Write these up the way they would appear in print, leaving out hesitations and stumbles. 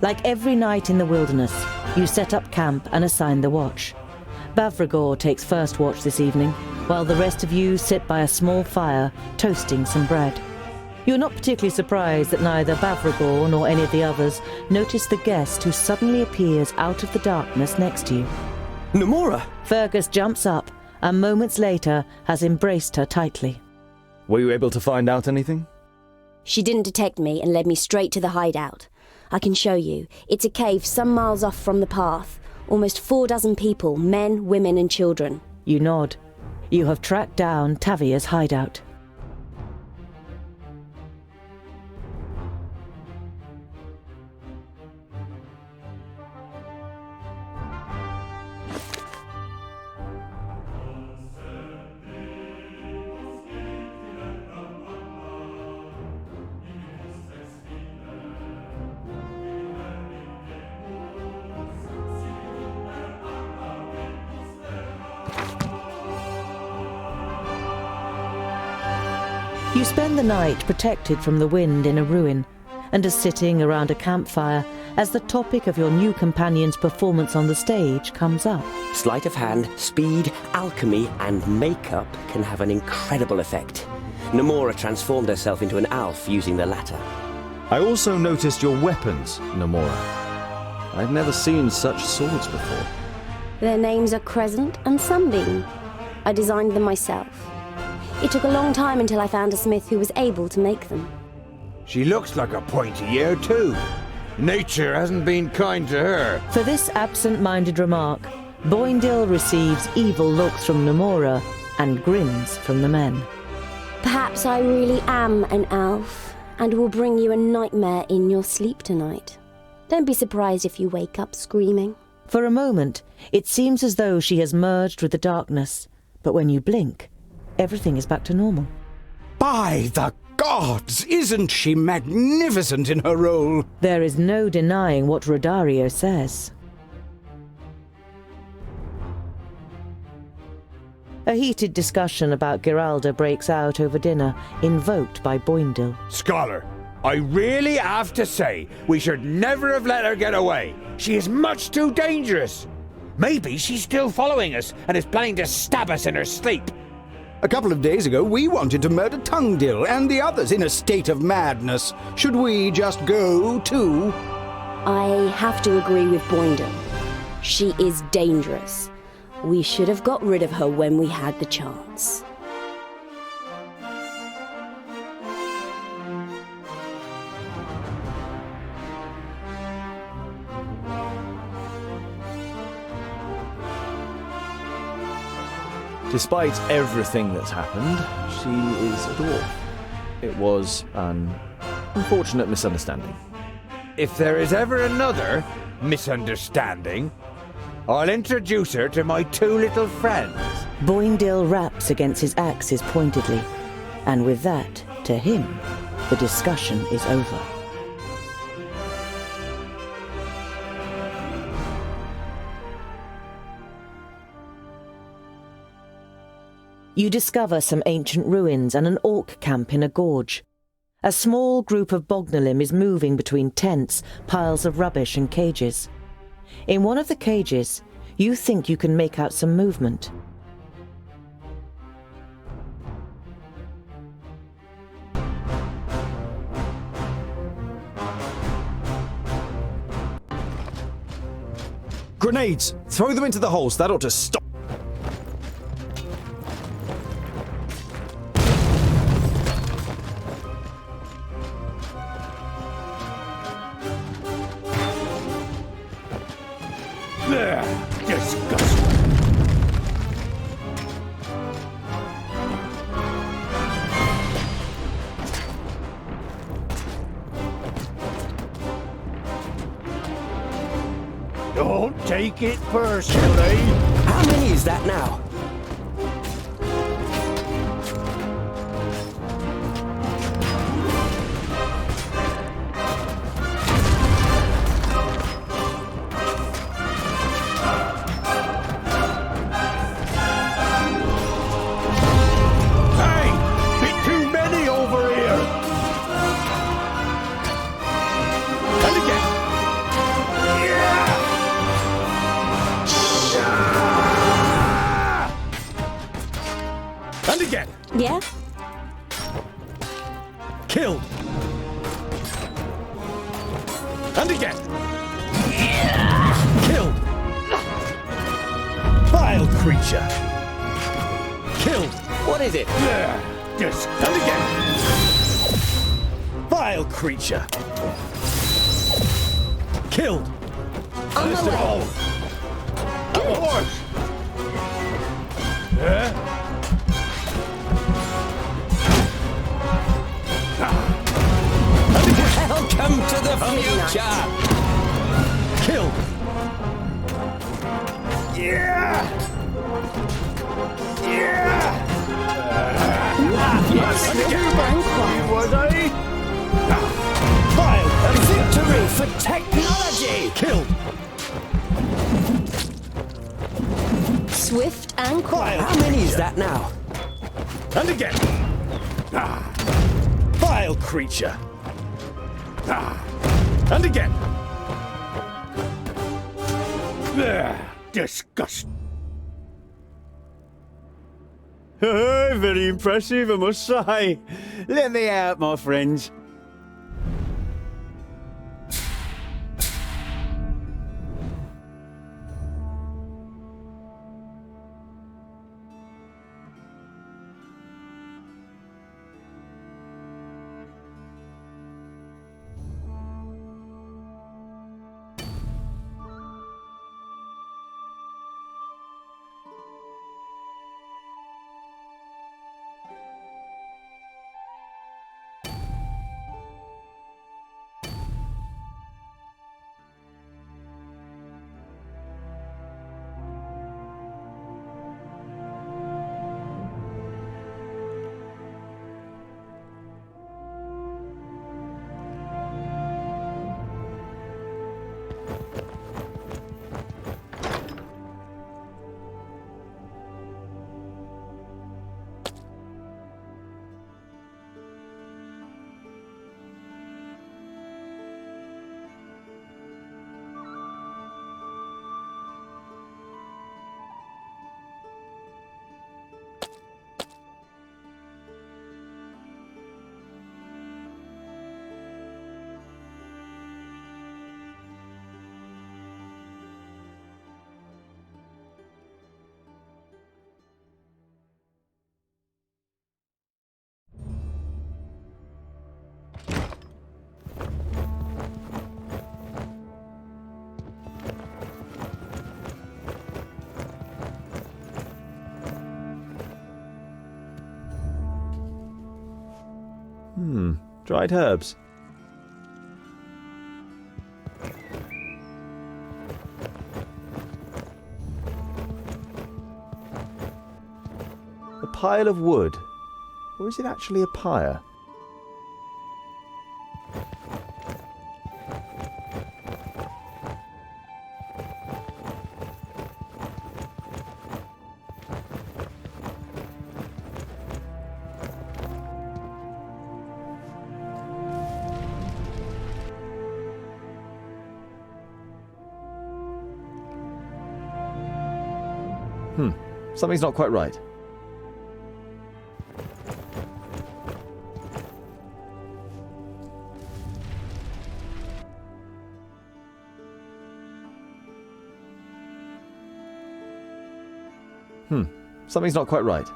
Like every night in the wilderness, you set up camp and assign the watch. Bavragor takes first watch this evening, while the rest of you sit by a small fire, toasting some bread. You're not particularly surprised that neither Bavragor nor any of the others notice the guest who suddenly appears out of the darkness next to you. Nomura! Fergus jumps up and moments later has embraced her tightly. Were you able to find out anything? She didn't detect me and led me straight to the hideout. I can show you. It's a cave some miles off from the path. Almost 4 people, men, women and children. You nod. You have tracked down Tavia's hideout. You spend the night protected from the wind in a ruin, and are sitting around a campfire as the topic of your new companion's performance on the stage comes up. Sleight of hand, speed, alchemy, and makeup can have an incredible effect. Nomura transformed herself into an elf using the latter. I also noticed your weapons, Nomura. I've never seen such swords before. Their names are Crescent and Sunbeam. I designed them myself. It took a long time until I found a smith who was able to make them. She looks like a pointy ear too. Nature hasn't been kind to her. For this absent-minded remark, Boindil receives evil looks from Nomura and grins from the men. Perhaps I really am an elf, and will bring you a nightmare in your sleep tonight. Don't be surprised if you wake up screaming. For a moment, it seems as though she has merged with the darkness, but when you blink, everything is back to normal. By the gods! Isn't she magnificent in her role? There is no denying what Rodario says. A heated discussion about Giralda breaks out over dinner, invoked by Boindil. Scholar, I really have to say, we should never have let her get away. She is much too dangerous. Maybe she's still following us and is planning to stab us in her sleep. A couple of days ago, we wanted to murder Tungdil and the others in a state of madness. Should we just go too? I have to agree with Boindel. She is dangerous. We should have got rid of her when we had the chance. Despite everything that's happened, she is a dwarf. It was an unfortunate misunderstanding. If there is ever another misunderstanding, I'll introduce her to my 2 little friends. Boindil raps against his axes pointedly, and with that, to him, the discussion is over. You discover some ancient ruins and an orc camp in a gorge. A small group of Bognalim is moving between tents, piles of rubbish and cages. In one of the cages, you think you can make out some movement. Grenades! Throw them into the holes, that ought to stop. Disgusting. Don't take it personally. How many is that now? Yeah? Killed! And again! Killed! Vile creature! Killed! What is it? Yes. And again! Vile creature! Killed! On my way. A horse! Welcome to the future! Killed! Yeah! Yeah! Yes, And again! Was I? Vile! a victory for technology! Killed! Swift and quiet. Vile! How many is that now? And again! Vile creature! And again! Disgust! Very impressive, I must say. Let me out, my friends. Dried herbs. A pile of wood. Or is it actually a pyre? Something's not quite right. Something's not quite right.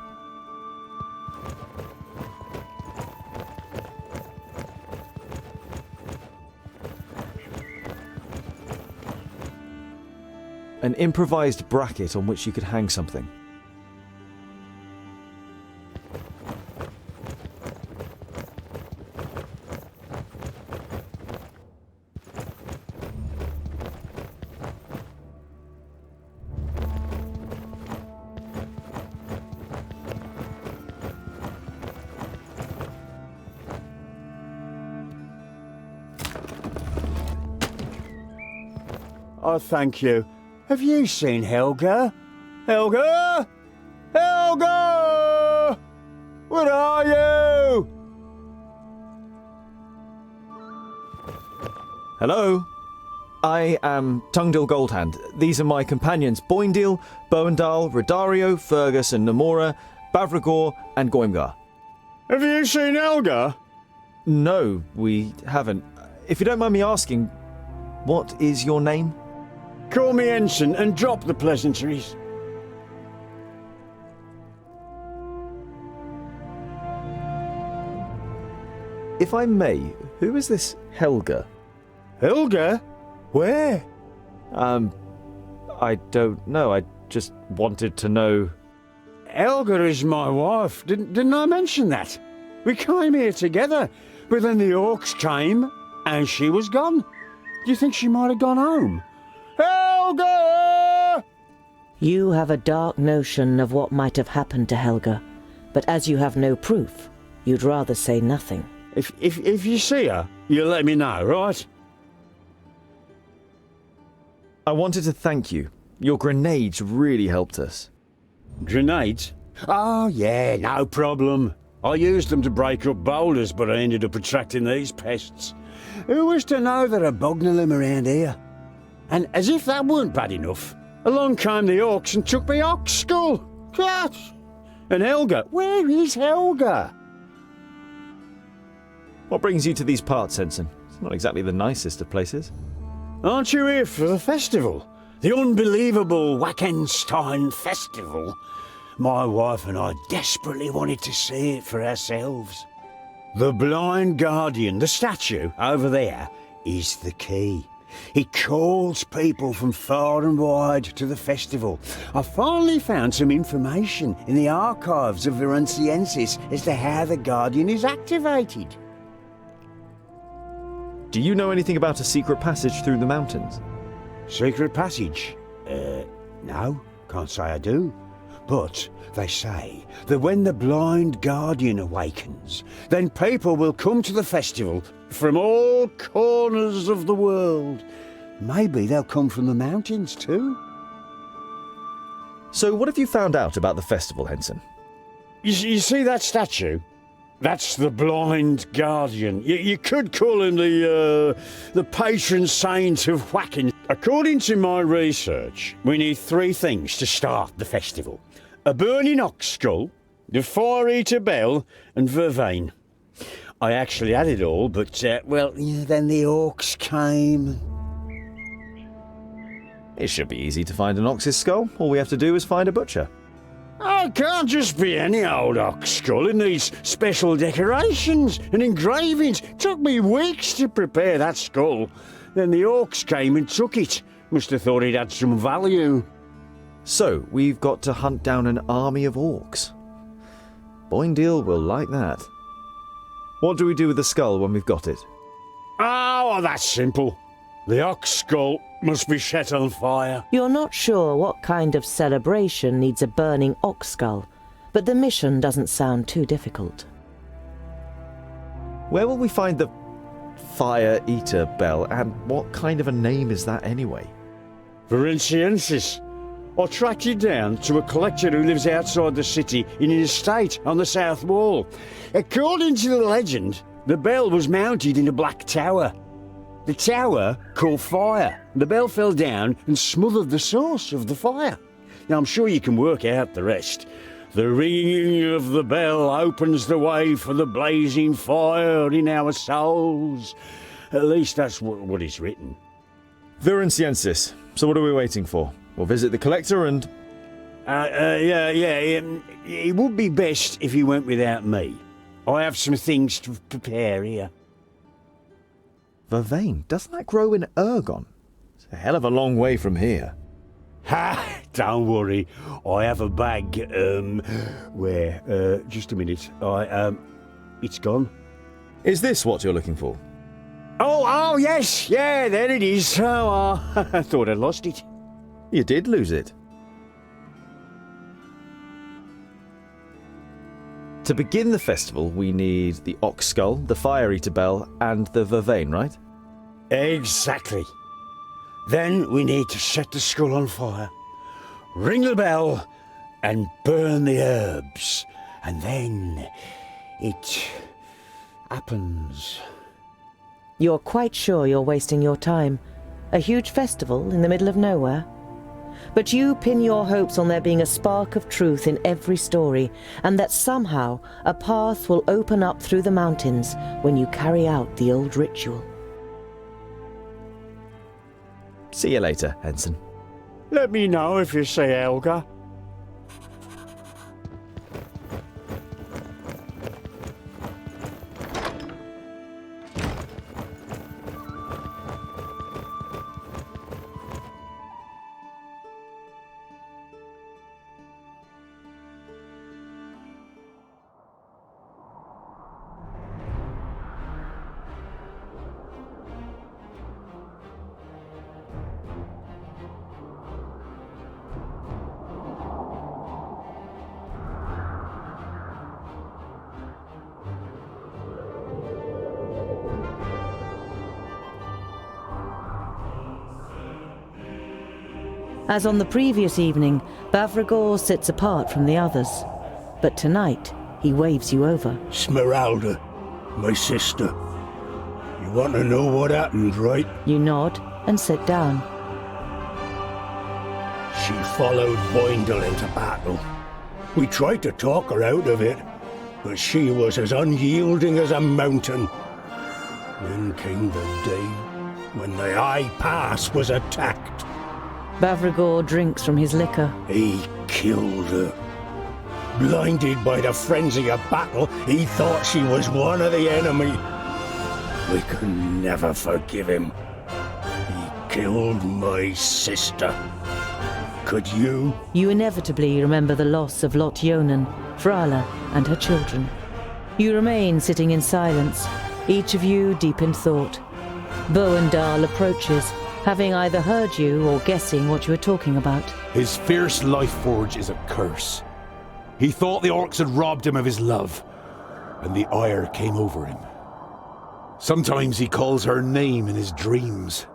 An improvised bracket on which you could hang something. Oh, thank you. Have you seen Helga? Helga? Helga! Where are you? Hello? I am Tungdil Goldhand. These are my companions Boindil, Boendal, Rodario, Fergus and Namora, Bavragor and Goimgar. Have you seen Helga? No, we haven't. If you don't mind me asking, what is your name? Call me Ensign and drop the pleasantries. If I may, who is this Helga? Helga? Where? I don't know. I just wanted to know. Helga is my wife. Didn't I mention that? We came here together, but then the orcs came and she was gone. Do you think she might have gone home? Helga! You have a dark notion of what might have happened to Helga, but as you have no proof, you'd rather say nothing. If you see her, you'll let me know, right? I wanted to thank you. Your grenades really helped us. Grenades? Oh, yeah, no problem. I used them to break up boulders, but I ended up attracting these pests. Who was to know there are Bognolum around here? And as if that weren't bad enough, along came the orcs and took my ox skull. Gosh! And Helga, where is Helga? What brings you to these parts, Ensign? It's not exactly the nicest of places. Aren't you here for the festival? The unbelievable Wackenstein Festival. My wife and I desperately wanted to see it for ourselves. The blind guardian, the statue over there, is the key. He calls people from far and wide to the festival. I finally found some information in the archives of Virunciensis as to how the guardian is activated. Do you know anything about a secret passage through the mountains? Secret passage? No, can't say I do. But they say that when the blind guardian awakens, then people will come to the festival from all corners of the world. Maybe they'll come from the mountains too. So what have you found out about the festival, Ensign? You see that statue? That's the blind guardian. You could call him the patron saint of whacking. According to my research, we need 3 things to start the festival. A burning ox skull, the fire-eater bell, and vervain. I actually had it all, but, then the orcs came. It should be easy to find an ox's skull. All we have to do is find a butcher. Oh, it can't just be any old ox skull. It needs special decorations and engravings. Took me weeks to prepare that skull. Then the orcs came and took it. Must have thought it had some value. So, we've got to hunt down an army of orcs. Boindeel will like that. What do we do with the skull when we've got it? Oh, that's simple. The ox skull must be set on fire. You're not sure what kind of celebration needs a burning ox skull, but the mission doesn't sound too difficult. Where will we find the fire-eater bell, and what kind of a name is that anyway? Virunciensis. I tracked you down to a collector who lives outside the city in an estate on the south wall. According to the legend, the bell was mounted in a black tower. The tower caught fire. The bell fell down and smothered the source of the fire. Now, I'm sure you can work out the rest. The ringing of the bell opens the way for the blazing fire in our souls. At least that's what is written. Virunciensis. So what are we waiting for? We'll visit the collector and... It would be best if you went without me. I have some things to prepare here. Vervain, doesn't that grow in Ergon? It's a hell of a long way from here. Ha! Don't worry. I have a bag, just a minute. It's gone. Is this what you're looking for? Oh, yes! Yeah, there it is. Oh, I thought I'd lost it. You did lose it. To begin the festival, we need the ox skull, the fire-eater bell, and the vervain, right? Exactly. Then we need to set the skull on fire, ring the bell, and burn the herbs. And then it happens. You're quite sure you're wasting your time? A huge festival in the middle of nowhere? But you pin your hopes on there being a spark of truth in every story, and that somehow a path will open up through the mountains when you carry out the old ritual. See you later, Henson. Let me know if you see Helga. As on the previous evening, Bavragor sits apart from the others. But tonight, he waves you over. Smeralda, my sister. You want to know what happened, right? You nod and sit down. She followed Boindle into battle. We tried to talk her out of it, but she was as unyielding as a mountain. Then came the day when the High Pass was attacked. Bavragor drinks from his liquor. He killed her. Blinded by the frenzy of battle, he thought she was one of the enemy. We could never forgive him. He killed my sister. Could you? You inevitably remember the loss of Lot Yonan, Frala, and her children. You remain sitting in silence, each of you deep in thought. Boendal approaches, having either heard you or guessing what you were talking about. His fierce life forge is a curse. He thought the orcs had robbed him of his love, and the ire came over him. Sometimes he calls her name in his dreams.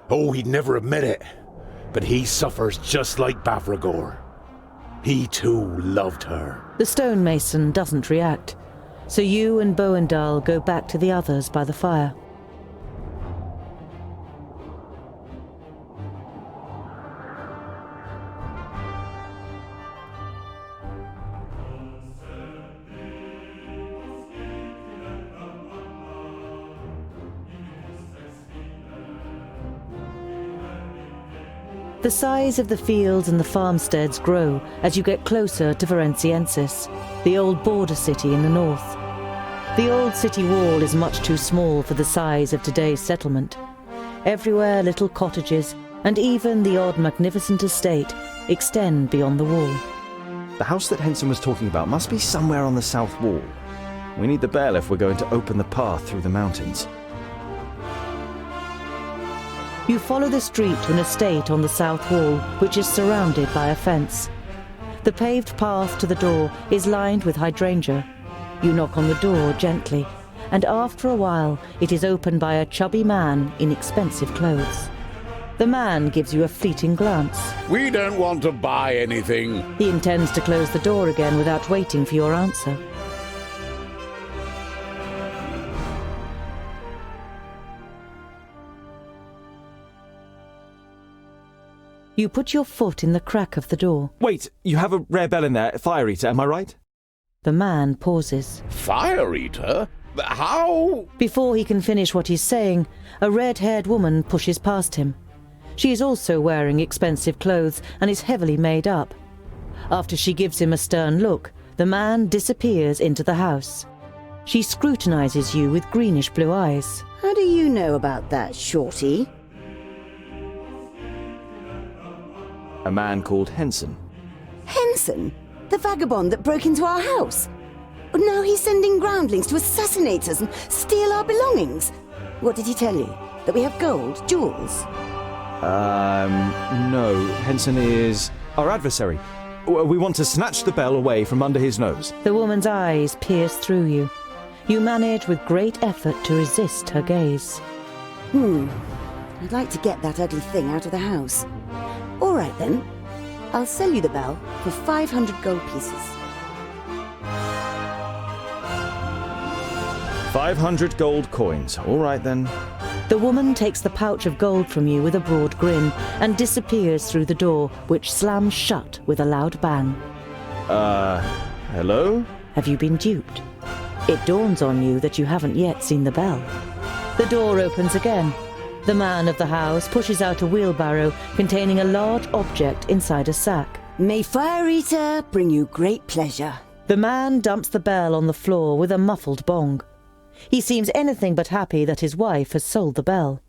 Oh, he'd never admit it, but he suffers just like Bavragor. He too loved her. The stonemason doesn't react, so you and Boendal go back to the others by the fire. The size of the fields and the farmsteads grow as you get closer to Varenciensis, the old border city in the north. The old city wall is much too small for the size of today's settlement. Everywhere little cottages, and even the odd magnificent estate, extend beyond the wall. The house that Henson was talking about must be somewhere on the south wall. We need the bell if we're going to open the path through the mountains. You follow the street to an estate on the south wall, which is surrounded by a fence. The paved path to the door is lined with hydrangea. You knock on the door gently, and after a while it is opened by a chubby man in expensive clothes. The man gives you a fleeting glance. We don't want to buy anything. He intends to close the door again without waiting for your answer. You put your foot in the crack of the door. Wait, you have a rare bell in there, Fire Eater, am I right? The man pauses. Fire Eater? How? Before he can finish what he's saying, a red-haired woman pushes past him. She is also wearing expensive clothes and is heavily made up. After she gives him a stern look, the man disappears into the house. She scrutinizes you with greenish-blue eyes. How do you know about that, Shorty? A man called Henson. Henson? The vagabond that broke into our house? But now he's sending groundlings to assassinate us and steal our belongings. What did he tell you? That we have gold, jewels? No. Henson is our adversary. We want to snatch the bell away from under his nose. The woman's eyes pierce through you. You manage with great effort to resist her gaze. I'd like to get that ugly thing out of the house. All right then. I'll sell you the bell for 500 gold pieces. 500 gold coins. All right then. The woman takes the pouch of gold from you with a broad grin and disappears through the door, which slams shut with a loud bang. Hello? Have you been duped? It dawns on you that you haven't yet seen the bell. The door opens again. The man of the house pushes out a wheelbarrow containing a large object inside a sack. May Fire Eater bring you great pleasure. The man dumps the bell on the floor with a muffled bong. He seems anything but happy that his wife has sold the bell.